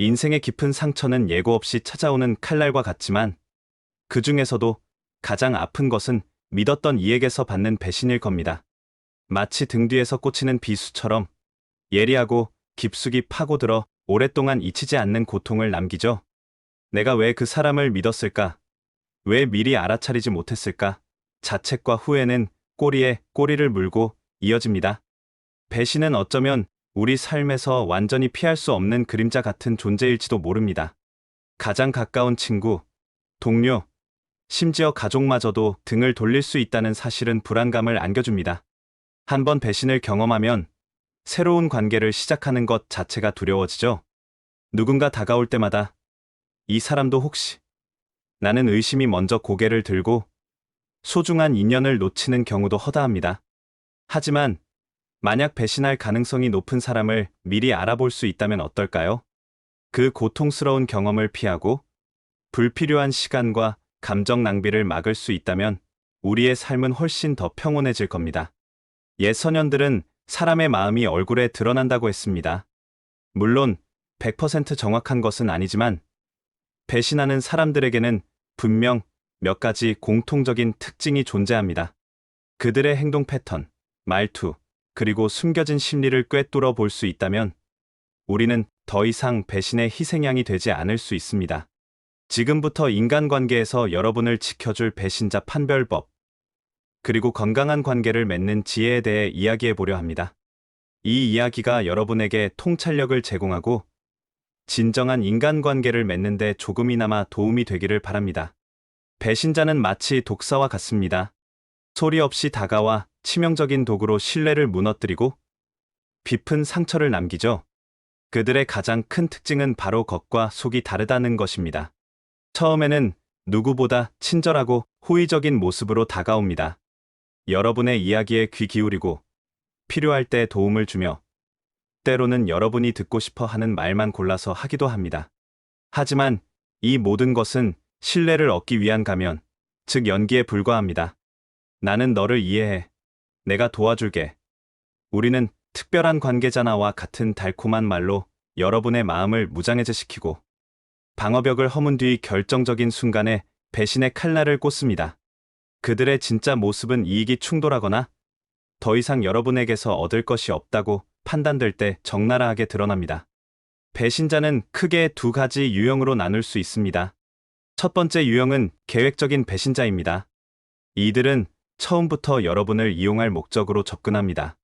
인생의 깊은 상처는 예고 없이 찾아오는 칼날과 같지만 그 중에서도 가장 아픈 것은 믿었던 이에게서 받는 배신일 겁니다. 마치 등 뒤에서 꽂히는 비수처럼 예리하고 깊숙이 파고들어 오랫동안 잊히지 않는 고통을 남기죠. 내가 왜 그 사람을 믿었을까? 왜 미리 알아차리지 못했을까? 자책과 후회는 꼬리에 꼬리를 물고 이어집니다. 배신은 어쩌면 우리 삶에서 완전히 피할 수 없는 그림자 같은 존재일지도 모릅니다. 가장 가까운 친구, 동료, 심지어 가족마저도 등을 돌릴 수 있다는 사실은 불안감을 안겨줍니다. 한번 배신을 경험하면 새로운 관계를 시작하는 것 자체가 두려워지죠. 누군가 다가올 때마다 이 사람도 혹시 나는 의심이 먼저 고개를 들고 소중한 인연을 놓치는 경우도 허다합니다. 하지만 만약 배신할 가능성이 높은 사람을 미리 알아볼 수 있다면 어떨까요? 그 고통스러운 경험을 피하고 불필요한 시간과 감정 낭비를 막을 수 있다면 우리의 삶은 훨씬 더 평온해질 겁니다. 옛 선현들은 사람의 마음이 얼굴에 드러난다고 했습니다. 물론 100% 정확한 것은 아니지만 배신하는 사람들에게는 분명 몇 가지 공통적인 특징이 존재합니다. 그들의 행동 패턴, 말투, 그리고 숨겨진 심리를 꿰뚫어 볼 수 있다면 우리는 더 이상 배신의 희생양이 되지 않을 수 있습니다. 지금부터 인간관계에서 여러분을 지켜줄 배신자 판별법, 그리고 건강한 관계를 맺는 지혜에 대해 이야기해 보려 합니다. 이 이야기가 여러분에게 통찰력을 제공하고 진정한 인간관계를 맺는 데 조금이나마 도움이 되기를 바랍니다. 배신자는 마치 독사와 같습니다. 소리 없이 다가와 치명적인 도구로 신뢰를 무너뜨리고 깊은 상처를 남기죠. 그들의 가장 큰 특징은 바로 겉과 속이 다르다는 것입니다. 처음에는 누구보다 친절하고 호의적인 모습으로 다가옵니다. 여러분의 이야기에 귀 기울이고 필요할 때 도움을 주며 때로는 여러분이 듣고 싶어 하는 말만 골라서 하기도 합니다. 하지만 이 모든 것은 신뢰를 얻기 위한 가면, 즉 연기에 불과합니다. 나는 너를 이해해. 내가 도와줄게. 우리는 특별한 관계자나와 같은 달콤한 말로 여러분의 마음을 무장해제시키고 방어벽을 허문 뒤 결정적인 순간에 배신의 칼날을 꽂습니다. 그들의 진짜 모습은 이익이 충돌하거나 더 이상 여러분에게서 얻을 것이 없다고 판단될 때 적나라하게 드러납니다. 배신자는 크게 두 가지 유형으로 나눌 수 있습니다. 첫 번째 유형은 계획적인 배신자입니다. 이들은 처음부터 여러분을 이용할 목적으로 접근합니다.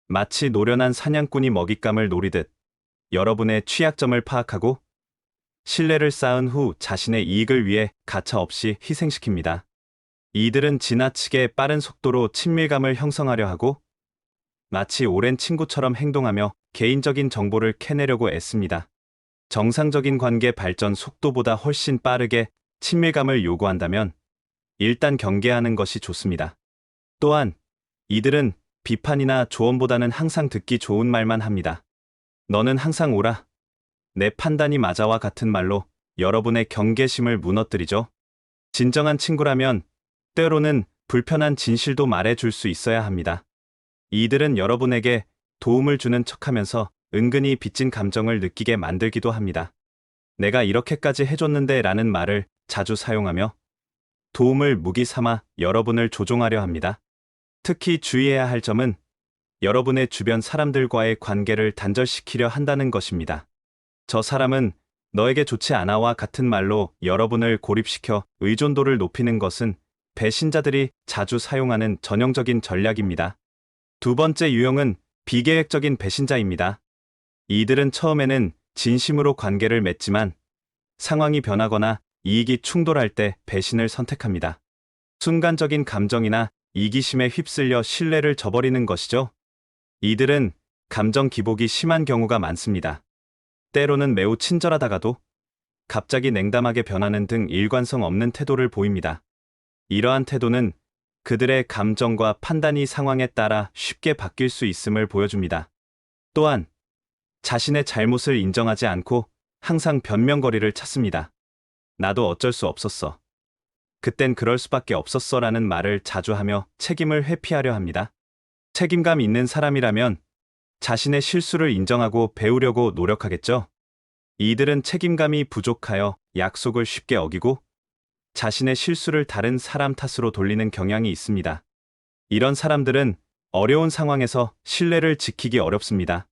마치 노련한 사냥꾼이 먹잇감을 노리듯 여러분의 취약점을 파악하고 신뢰를 쌓은 후 자신의 이익을 위해 가차없이 희생시킵니다. 이들은 지나치게 빠른 속도로 친밀감을 형성하려 하고 마치 오랜 친구처럼 행동하며 개인적인 정보를 캐내려고 애씁니다. 정상적인 관계 발전 속도보다 훨씬 빠르게 친밀감을 요구한다면 일단 경계하는 것이 좋습니다. 또한 이들은 비판이나 조언보다는 항상 듣기 좋은 말만 합니다. 너는 항상 옳아. 내 판단이 맞아와 같은 말로 여러분의 경계심을 무너뜨리죠. 진정한 친구라면 때로는 불편한 진실도 말해줄 수 있어야 합니다. 이들은 여러분에게 도움을 주는 척하면서 은근히 빚진 감정을 느끼게 만들기도 합니다. 내가 이렇게까지 해줬는데 라는 말을 자주 사용하며 도움을 무기 삼아 여러분을 조종하려 합니다. 특히 주의해야 할 점은 여러분의 주변 사람들과의 관계를 단절시키려 한다는 것입니다. 저 사람은 너에게 좋지 않아와 같은 말로 여러분을 고립시켜 의존도를 높이는 것은 배신자들이 자주 사용하는 전형적인 전략입니다. 두 번째 유형은 비계획적인 배신자입니다. 이들은 처음에는 진심으로 관계를 맺지만 상황이 변하거나 이익이 충돌할 때 배신을 선택합니다. 순간적인 감정이나 이기심에 휩쓸려 신뢰를 저버리는 것이죠. 이들은 감정 기복이 심한 경우가 많습니다. 때로는 매우 친절하다가도 갑자기 냉담하게 변하는 등 일관성 없는 태도를 보입니다. 이러한 태도는 그들의 감정과 판단이 상황에 따라 쉽게 바뀔 수 있음을 보여줍니다. 또한 자신의 잘못을 인정하지 않고 항상 변명거리를 찾습니다. 나도 어쩔 수 없었어. 그땐 그럴 수밖에 없었어 라는 말을 자주 하며 책임을 회피하려 합니다. 책임감 있는 사람이라면 자신의 실수를 인정하고 배우려고 노력하겠죠. 이들은 책임감이 부족하여 약속을 쉽게 어기고 자신의 실수를 다른 사람 탓으로 돌리는 경향이 있습니다. 이런 사람들은 어려운 상황에서 신뢰를 지키기 어렵습니다.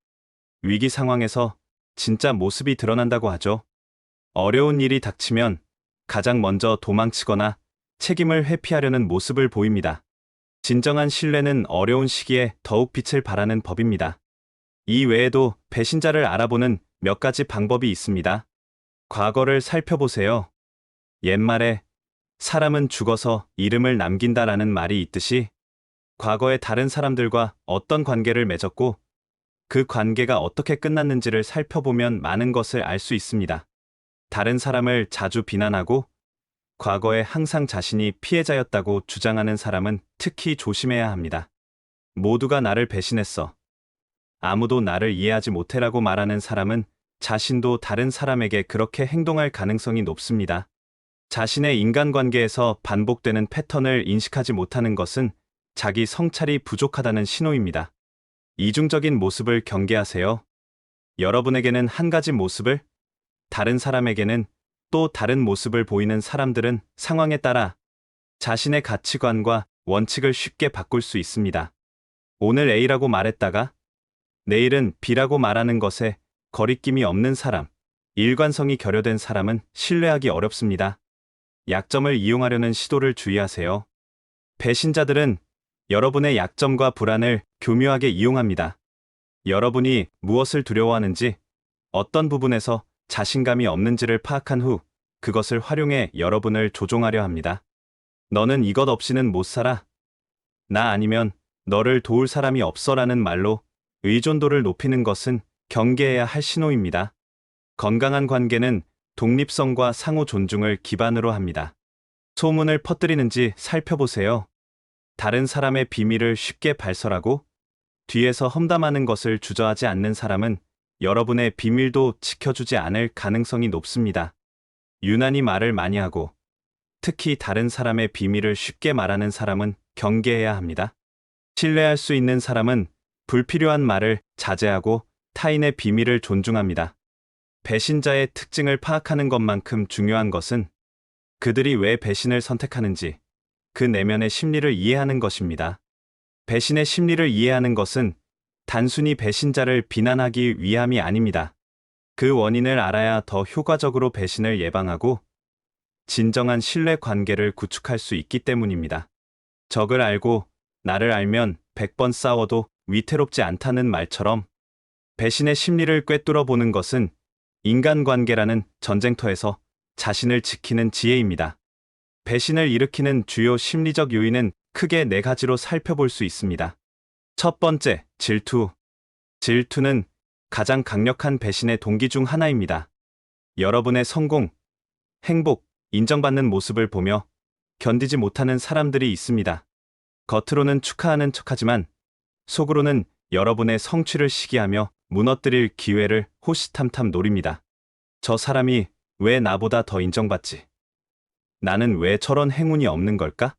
위기 상황에서 진짜 모습이 드러난다고 하죠. 어려운 일이 닥치면 가장 먼저 도망치거나 책임을 회피하려는 모습을 보입니다. 진정한 신뢰는 어려운 시기에 더욱 빛을 발하는 법입니다. 이 외에도 배신자를 알아보는 몇 가지 방법이 있습니다. 과거를 살펴보세요. 옛말에 사람은 죽어서 이름을 남긴다라는 말이 있듯이 과거에 다른 사람들과 어떤 관계를 맺었고 그 관계가 어떻게 끝났는지를 살펴보면 많은 것을 알 수 있습니다. 다른 사람을 자주 비난하고 과거에 항상 자신이 피해자였다고 주장하는 사람은 특히 조심해야 합니다. 모두가 나를 배신했어. 아무도 나를 이해하지 못해라고 말하는 사람은 자신도 다른 사람에게 그렇게 행동할 가능성이 높습니다. 자신의 인간관계에서 반복되는 패턴을 인식하지 못하는 것은 자기 성찰이 부족하다는 신호입니다. 이중적인 모습을 경계하세요. 여러분에게는 한 가지 모습을, 다른 사람에게는 또 다른 모습을 보이는 사람들은 상황에 따라 자신의 가치관과 원칙을 쉽게 바꿀 수 있습니다. 오늘 A라고 말했다가 내일은 B라고 말하는 것에 거리낌이 없는 사람, 일관성이 결여된 사람은 신뢰하기 어렵습니다. 약점을 이용하려는 시도를 주의하세요. 배신자들은 여러분의 약점과 불안을 교묘하게 이용합니다. 여러분이 무엇을 두려워하는지, 어떤 부분에서 자신감이 없는지를 파악한 후 그것을 활용해 여러분을 조종하려 합니다. 너는 이것 없이는 못 살아. 나 아니면 너를 도울 사람이 없어라는 말로 의존도를 높이는 것은 경계해야 할 신호입니다. 건강한 관계는 독립성과 상호 존중을 기반으로 합니다. 소문을 퍼뜨리는지 살펴보세요. 다른 사람의 비밀을 쉽게 발설하고 뒤에서 험담하는 것을 주저하지 않는 사람은 여러분의 비밀도 지켜주지 않을 가능성이 높습니다. 유난히 말을 많이 하고 특히 다른 사람의 비밀을 쉽게 말하는 사람은 경계해야 합니다. 신뢰할 수 있는 사람은 불필요한 말을 자제하고 타인의 비밀을 존중합니다. 배신자의 특징을 파악하는 것만큼 중요한 것은 그들이 왜 배신을 선택하는지 그 내면의 심리를 이해하는 것입니다. 배신의 심리를 이해하는 것은 단순히 배신자를 비난하기 위함이 아닙니다. 그 원인을 알아야 더 효과적으로 배신을 예방하고 진정한 신뢰 관계를 구축할 수 있기 때문입니다. 적을 알고 나를 알면 100번 싸워도 위태롭지 않다는 말처럼 배신의 심리를 꿰뚫어 보는 것은 인간관계라는 전쟁터에서 자신을 지키는 지혜입니다. 배신을 일으키는 주요 심리적 요인은 크게 네 가지로 살펴볼 수 있습니다. 첫 번째, 질투. 질투는 가장 강력한 배신의 동기 중 하나입니다. 여러분의 성공, 행복, 인정받는 모습을 보며 견디지 못하는 사람들이 있습니다. 겉으로는 축하하는 척하지만 속으로는 여러분의 성취를 시기하며 무너뜨릴 기회를 호시탐탐 노립니다. 저 사람이 왜 나보다 더 인정받지? 나는 왜 저런 행운이 없는 걸까?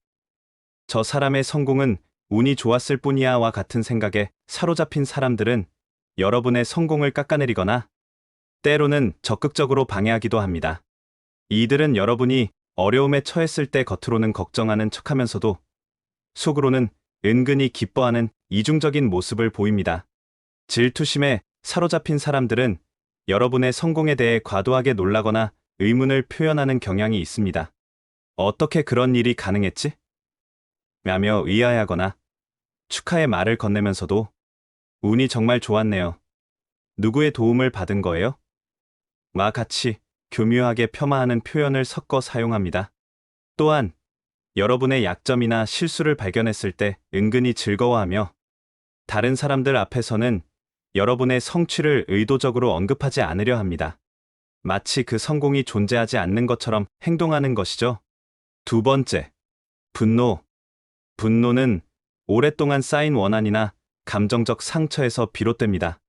저 사람의 성공은 운이 좋았을 뿐이야와 같은 생각에 사로잡힌 사람들은 여러분의 성공을 깎아내리거나 때로는 적극적으로 방해하기도 합니다. 이들은 여러분이 어려움에 처했을 때 겉으로는 걱정하는 척하면서도 속으로는 은근히 기뻐하는 이중적인 모습을 보입니다. 질투심에 사로잡힌 사람들은 여러분의 성공에 대해 과도하게 놀라거나 의문을 표현하는 경향이 있습니다. 어떻게 그런 일이 가능했지? 라며 의아해하거나 축하의 말을 건네면서도 운이 정말 좋았네요. 누구의 도움을 받은 거예요? 와 같이 교묘하게 폄하하는 표현을 섞어 사용합니다. 또한 여러분의 약점이나 실수를 발견했을 때 은근히 즐거워하며 다른 사람들 앞에서는 여러분의 성취를 의도적으로 언급하지 않으려 합니다. 마치 그 성공이 존재하지 않는 것처럼 행동하는 것이죠. 두 번째, 분노. 분노는 오랫동안 쌓인 원한이나 감정적 상처에서 비롯됩니다.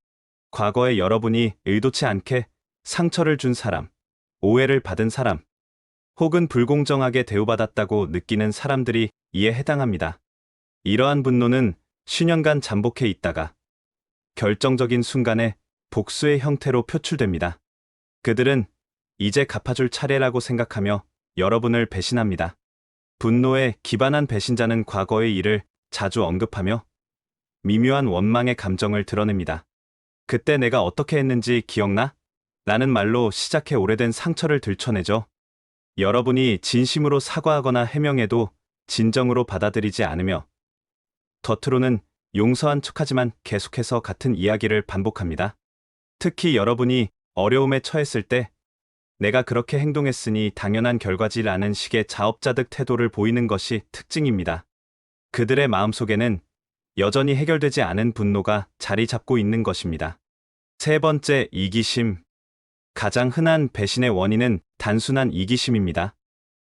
과거에 여러분이 의도치 않게 상처를 준 사람, 오해를 받은 사람, 혹은 불공정하게 대우받았다고 느끼는 사람들이 이에 해당합니다. 이러한 분노는 수년간 잠복해 있다가 결정적인 순간에 복수의 형태로 표출됩니다. 그들은 이제 갚아줄 차례라고 생각하며 여러분을 배신합니다. 분노에 기반한 배신자는 과거의 일을 자주 언급하며 미묘한 원망의 감정을 드러냅니다. 그때 내가 어떻게 했는지 기억나? 라는 말로 시작해 오래된 상처를 들춰내죠. 여러분이 진심으로 사과하거나 해명해도 진정으로 받아들이지 않으며 겉으로는 용서한 척하지만 계속해서 같은 이야기를 반복합니다. 특히 여러분이 어려움에 처했을 때 내가 그렇게 행동했으니 당연한 결과지라는 식의 자업자득 태도를 보이는 것이 특징입니다. 그들의 마음속에는 여전히 해결되지 않은 분노가 자리 잡고 있는 것입니다. 세 번째, 이기심. 가장 흔한 배신의 원인은 단순한 이기심입니다.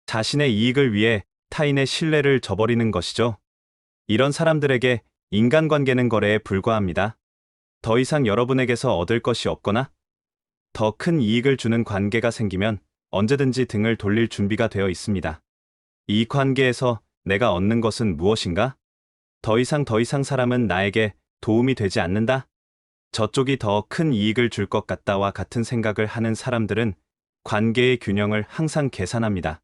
자신의 이익을 위해 타인의 신뢰를 저버리는 것이죠. 이런 사람들에게 인간관계는 거래에 불과합니다. 더 이상 여러분에게서 얻을 것이 없거나 더 큰 이익을 주는 관계가 생기면 언제든지 등을 돌릴 준비가 되어 있습니다. 이 관계에서 내가 얻는 것은 무엇인가? 더 이상 사람은 나에게 도움이 되지 않는다? 저쪽이 더 큰 이익을 줄 것 같다와 같은 생각을 하는 사람들은 관계의 균형을 항상 계산합니다.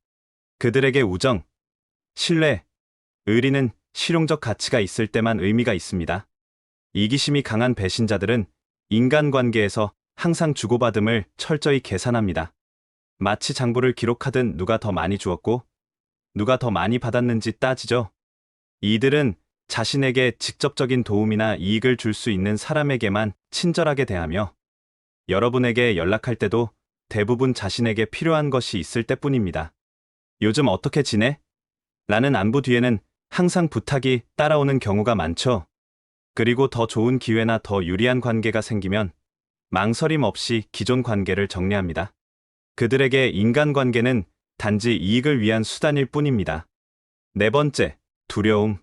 그들에게 우정, 신뢰, 의리는 실용적 가치가 있을 때만 의미가 있습니다. 이기심이 강한 배신자들은 인간관계에서 항상 주고받음을 철저히 계산합니다. 마치 장부를 기록하듯 누가 더 많이 주었고 누가 더 많이 받았는지 따지죠. 이들은 자신에게 직접적인 도움이나 이익을 줄 수 있는 사람에게만 친절하게 대하며 여러분에게 연락할 때도 대부분 자신에게 필요한 것이 있을 때뿐입니다. 요즘 어떻게 지내? 라는 안부 뒤에는 항상 부탁이 따라오는 경우가 많죠. 그리고 더 좋은 기회나 더 유리한 관계가 생기면 망설임 없이 기존 관계를 정리합니다. 그들에게 인간관계는 단지 이익을 위한 수단일 뿐입니다. 네 번째, 두려움.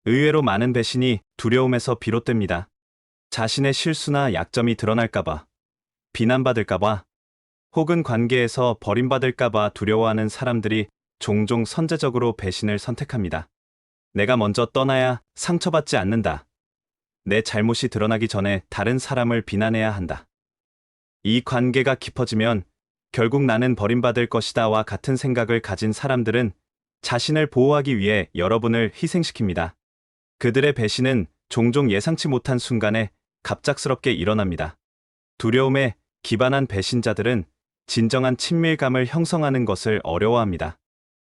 의외로 많은 배신이 두려움에서 비롯됩니다. 자신의 실수나 약점이 드러날까봐, 비난받을까봐, 혹은 관계에서 버림받을까봐 두려워하는 사람들이 종종 선제적으로 배신을 선택합니다. 내가 먼저 떠나야 상처받지 않는다. 내 잘못이 드러나기 전에 다른 사람을 비난해야 한다. 이 관계가 깊어지면 결국 나는 버림받을 것이다와 같은 생각을 가진 사람들은 자신을 보호하기 위해 여러분을 희생시킵니다. 그들의 배신은 종종 예상치 못한 순간에 갑작스럽게 일어납니다. 두려움에 기반한 배신자들은 진정한 친밀감을 형성하는 것을 어려워합니다.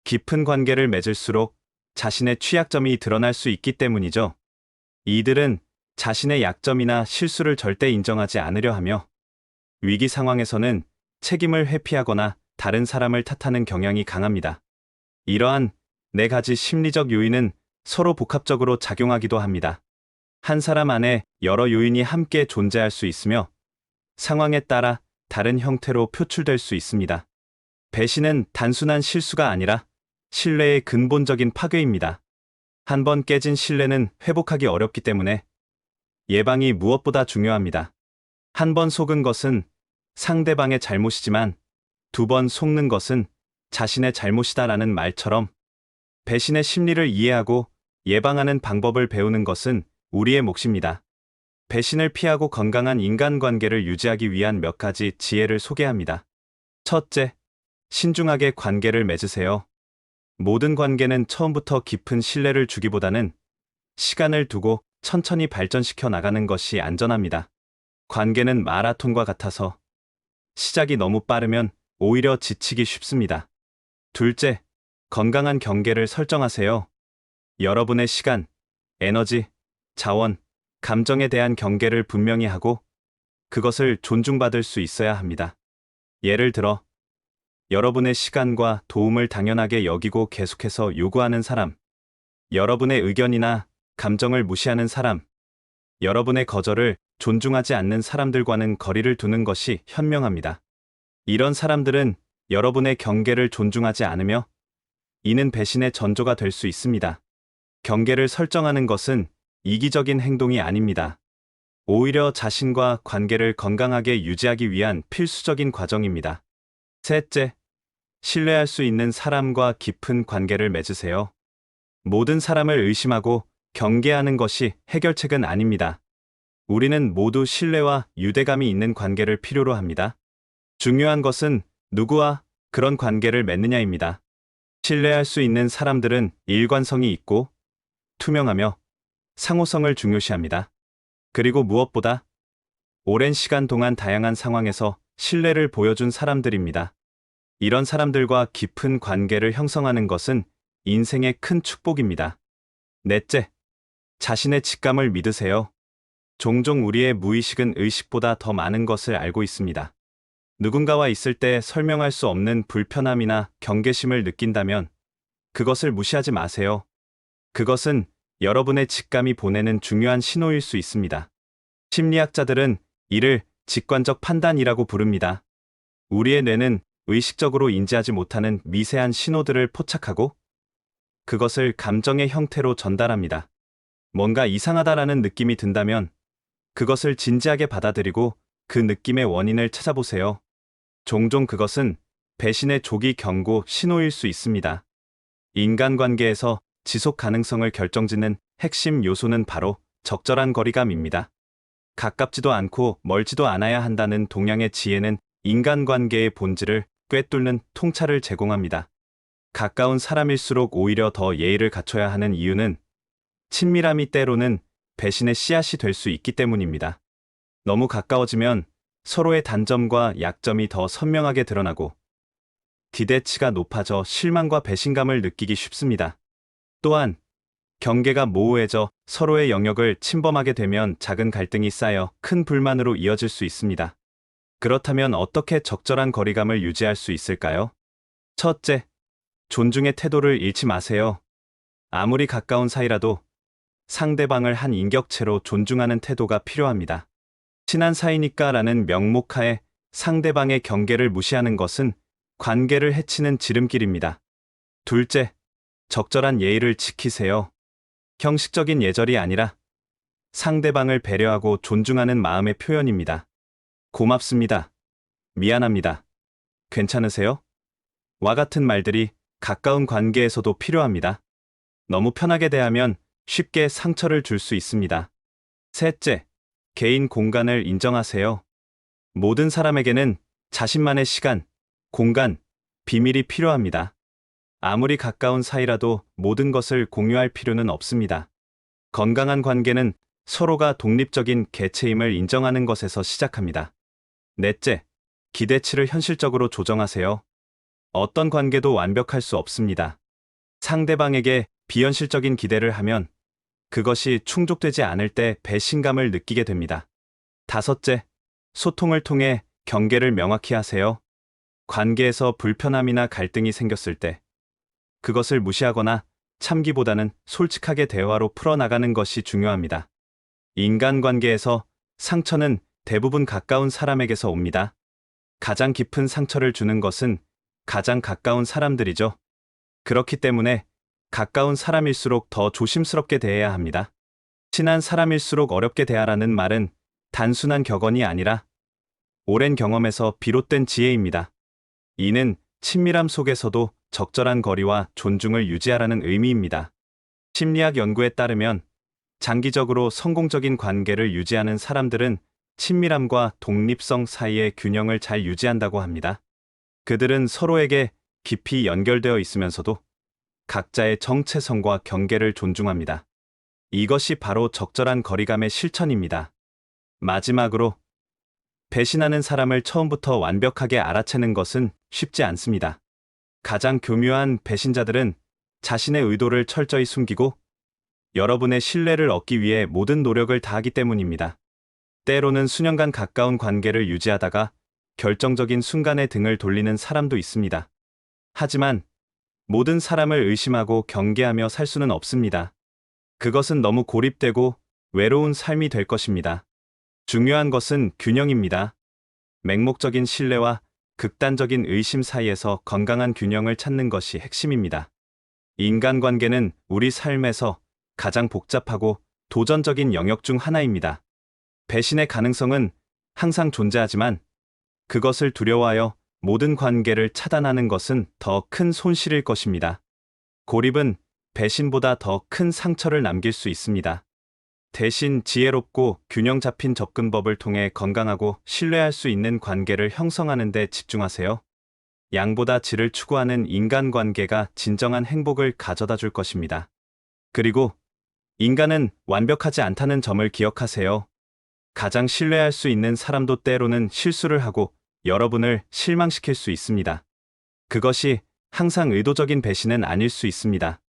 깊은 관계를 맺을수록 자신의 취약점이 드러날 수 있기 때문이죠. 이들은 자신의 약점이나 실수를 절대 인정하지 않으려 하며 위기 상황에서는 책임을 회피하거나 다른 사람을 탓하는 경향이 강합니다. 이러한 네 가지 심리적 요인은 서로 복합적으로 작용하기도 합니다. 한 사람 안에 여러 요인이 함께 존재할 수 있으며 상황에 따라 다른 형태로 표출될 수 있습니다. 배신은 단순한 실수가 아니라 신뢰의 근본적인 파괴입니다. 한 번 깨진 신뢰는 회복하기 어렵기 때문에 예방이 무엇보다 중요합니다. 한 번 속은 것은 상대방의 잘못이지만 두 번 속는 것은 자신의 잘못이다라는 말처럼 배신의 심리를 이해하고 예방하는 방법을 배우는 것은 우리의 몫입니다. 배신을 피하고 건강한 인간관계를 유지하기 위한 몇 가지 지혜를 소개합니다. 첫째, 신중하게 관계를 맺으세요. 모든 관계는 처음부터 깊은 신뢰를 주기보다는 시간을 두고 천천히 발전시켜 나가는 것이 안전합니다. 관계는 마라톤과 같아서 시작이 너무 빠르면 오히려 지치기 쉽습니다. 둘째, 건강한 경계를 설정하세요. 여러분의 시간, 에너지, 자원, 감정에 대한 경계를 분명히 하고 그것을 존중받을 수 있어야 합니다. 예를 들어, 여러분의 시간과 도움을 당연하게 여기고 계속해서 요구하는 사람, 여러분의 의견이나 감정을 무시하는 사람, 여러분의 거절을 존중하지 않는 사람들과는 거리를 두는 것이 현명합니다. 이런 사람들은 여러분의 경계를 존중하지 않으며 이는 배신의 전조가 될 수 있습니다. 경계를 설정하는 것은 이기적인 행동이 아닙니다. 오히려 자신과 관계를 건강하게 유지하기 위한 필수적인 과정입니다. 셋째, 신뢰할 수 있는 사람과 깊은 관계를 맺으세요. 모든 사람을 의심하고 경계하는 것이 해결책은 아닙니다. 우리는 모두 신뢰와 유대감이 있는 관계를 필요로 합니다. 중요한 것은 누구와 그런 관계를 맺느냐입니다. 신뢰할 수 있는 사람들은 일관성이 있고 투명하며 상호성을 중요시합니다. 그리고 무엇보다 오랜 시간 동안 다양한 상황에서 신뢰를 보여준 사람들입니다. 이런 사람들과 깊은 관계를 형성하는 것은 인생의 큰 축복입니다. 넷째, 자신의 직감을 믿으세요. 종종 우리의 무의식은 의식보다 더 많은 것을 알고 있습니다. 누군가와 있을 때 설명할 수 없는 불편함이나 경계심을 느낀다면 그것을 무시하지 마세요. 그것은 여러분의 직감이 보내는 중요한 신호일 수 있습니다. 심리학자들은 이를 직관적 판단이라고 부릅니다. 우리의 뇌는 의식적으로 인지하지 못하는 미세한 신호들을 포착하고 그것을 감정의 형태로 전달합니다. 뭔가 이상하다라는 느낌이 든다면 그것을 진지하게 받아들이고 그 느낌의 원인을 찾아보세요. 종종 그것은 배신의 조기 경고 신호일 수 있습니다. 인간관계에서 지속 가능성을 결정짓는 핵심 요소는 바로 적절한 거리감입니다. 가깝지도 않고 멀지도 않아야 한다는 동양의 지혜는 인간관계의 본질을 꿰뚫는 통찰을 제공합니다. 가까운 사람일수록 오히려 더 예의를 갖춰야 하는 이유는 친밀함이 때로는 배신의 씨앗이 될 수 있기 때문입니다. 너무 가까워지면 서로의 단점과 약점이 더 선명하게 드러나고 기대치가 높아져 실망과 배신감을 느끼기 쉽습니다. 또한 경계가 모호해져 서로의 영역을 침범하게 되면 작은 갈등이 쌓여 큰 불만으로 이어질 수 있습니다. 그렇다면 어떻게 적절한 거리감을 유지할 수 있을까요? 첫째, 존중의 태도를 잃지 마세요. 아무리 가까운 사이라도 상대방을 한 인격체로 존중하는 태도가 필요합니다. 친한 사이니까라는 명목하에 상대방의 경계를 무시하는 것은 관계를 해치는 지름길입니다. 둘째, 적절한 예의를 지키세요. 형식적인 예절이 아니라 상대방을 배려하고 존중하는 마음의 표현입니다. 고맙습니다. 미안합니다. 괜찮으세요? 와 같은 말들이 가까운 관계에서도 필요합니다. 너무 편하게 대하면 쉽게 상처를 줄 수 있습니다. 셋째, 개인 공간을 인정하세요. 모든 사람에게는 자신만의 시간, 공간, 비밀이 필요합니다. 아무리 가까운 사이라도 모든 것을 공유할 필요는 없습니다. 건강한 관계는 서로가 독립적인 개체임을 인정하는 것에서 시작합니다. 넷째, 기대치를 현실적으로 조정하세요. 어떤 관계도 완벽할 수 없습니다. 상대방에게 비현실적인 기대를 하면 그것이 충족되지 않을 때 배신감을 느끼게 됩니다. 다섯째, 소통을 통해 경계를 명확히 하세요. 관계에서 불편함이나 갈등이 생겼을 때 그것을 무시하거나 참기보다는 솔직하게 대화로 풀어나가는 것이 중요합니다. 인간관계에서 상처는 대부분 가까운 사람에게서 옵니다. 가장 깊은 상처를 주는 것은 가장 가까운 사람들이죠. 그렇기 때문에 가까운 사람일수록 더 조심스럽게 대해야 합니다. 친한 사람일수록 어렵게 대하라는 말은 단순한 격언이 아니라 오랜 경험에서 비롯된 지혜입니다. 이는 친밀함 속에서도 적절한 거리와 존중을 유지하라는 의미입니다. 심리학 연구에 따르면 장기적으로 성공적인 관계를 유지하는 사람들은 친밀함과 독립성 사이의 균형을 잘 유지한다고 합니다. 그들은 서로에게 깊이 연결되어 있으면서도 각자의 정체성과 경계를 존중합니다. 이것이 바로 적절한 거리감의 실천입니다. 마지막으로, 배신하는 사람을 처음부터 완벽하게 알아채는 것은 쉽지 않습니다. 가장 교묘한 배신자들은 자신의 의도를 철저히 숨기고 여러분의 신뢰를 얻기 위해 모든 노력을 다하기 때문입니다. 때로는 수년간 가까운 관계를 유지하다가 결정적인 순간에 등을 돌리는 사람도 있습니다. 하지만 모든 사람을 의심하고 경계하며 살 수는 없습니다. 그것은 너무 고립되고 외로운 삶이 될 것입니다. 중요한 것은 균형입니다. 맹목적인 신뢰와 극단적인 의심 사이에서 건강한 균형을 찾는 것이 핵심입니다. 인간관계는 우리 삶에서 가장 복잡하고 도전적인 영역 중 하나입니다. 배신의 가능성은 항상 존재하지만 그것을 두려워하여 모든 관계를 차단하는 것은 더 큰 손실일 것입니다. 고립은 배신보다 더 큰 상처를 남길 수 있습니다. 대신 지혜롭고 균형 잡힌 접근법을 통해 건강하고 신뢰할 수 있는 관계를 형성하는 데 집중하세요. 양보다 질을 추구하는 인간관계가 진정한 행복을 가져다 줄 것입니다. 그리고 인간은 완벽하지 않다는 점을 기억하세요. 가장 신뢰할 수 있는 사람도 때로는 실수를 하고 여러분을 실망시킬 수 있습니다. 그것이 항상 의도적인 배신은 아닐 수 있습니다.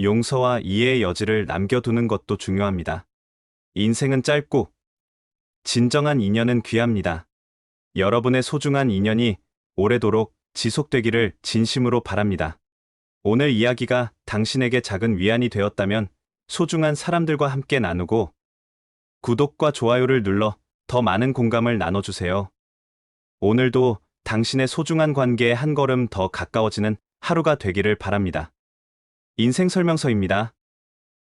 용서와 이해의 여지를 남겨두는 것도 중요합니다. 인생은 짧고 진정한 인연은 귀합니다. 여러분의 소중한 인연이 오래도록 지속되기를 진심으로 바랍니다. 오늘 이야기가 당신에게 작은 위안이 되었다면 소중한 사람들과 함께 나누고 구독과 좋아요를 눌러 더 많은 공감을 나눠주세요. 오늘도 당신의 소중한 관계에 한 걸음 더 가까워지는 하루가 되기를 바랍니다. 인생 설명서입니다.